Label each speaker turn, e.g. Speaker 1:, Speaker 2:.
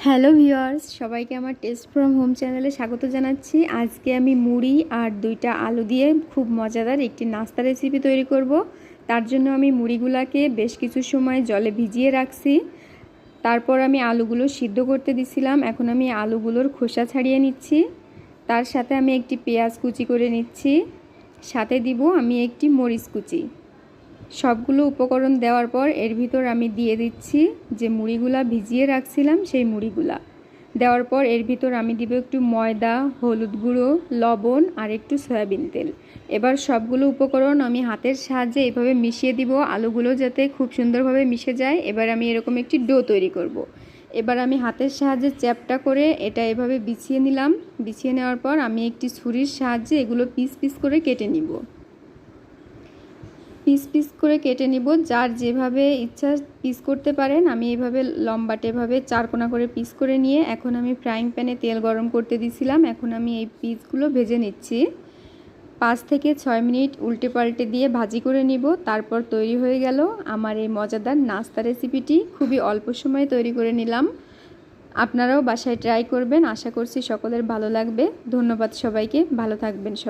Speaker 1: Hello viewers, সবাইকে আমার test from home চ্যানেলে স্বাগত জানাচ্ছি। আজকে আমি মুড়ি আর 2টা আলু দিয়ে খুব মজাদার একটি নাস্তা রেসিপি তৈরি করব। তার জন্য আমি মুড়িগুলোকে বেশ কিছু সময় জলে ভিজিয়ে রাখছি। তারপর আমি আলুগুলো সিদ্ধ করতে দিছিলাম। এখন আমি আলুগুলোর খোসা ছাড়িয়ে নিচ্ছি। তার সাথে আমি একটি পেঁয়াজ কুচি করে নিচ্ছি, সাথে দিব আমি একটি মরিচ কুচি। সবগুলো উপকরণ দেওয়ার পর এর ভিতর আমি দিয়ে দিচ্ছি যে মুড়িগুলা ভিজিয়ে রাখছিলাম, সেই মুড়িগুলা দেওয়ার পর এর ভিতর আমি দিব একটু ময়দা, হলুদ গুঁড়ো, লবণ আর একটু সয়াবিন তেল। এবার সবগুলো উপকরণ আমি হাতের সাহায্যে এভাবে মিশিয়ে দিব, আলুগুলো যাতে খুব সুন্দরভাবে মিশে যায়। এবার আমি এরকম একটি ডো তৈরি করব। এবার আমি হাতের সাহায্যে চ্যাপটা করে এটা এভাবে বিছিয়ে নিলাম। বিছিয়ে নেওয়ার পর আমি একটি ছুরির সাহায্যে এগুলো পিস পিস করে কেটে নিব। পিস পিস করে কেটে নিব, যার যেভাবে ইচ্ছা পিস করতে পারেন। আমি এইভাবে লম্বাটে এভাবে চারকোনা করে পিস করে নিয়ে এখন আমি ফ্রাইং প্যানে তেল গরম করতে দিছিলাম। এখন আমি এই পিসগুলো ভেজে নিচ্ছি। 5 থেকে 6 মিনিট উল্টে পাল্টে দিয়ে ভাজি করে নিব। তারপর তৈরি হয়ে গেল আমার এই মজাদার নাস্তা রেসিপিটি। খুবই অল্প সময়ে তৈরি করে নিলাম। আপনারাও বাসায় ট্রাই করবেন, আশা করছি সকলের ভালো লাগবে। ধন্যবাদ সবাইকে, ভালো থাকবেন সবাই।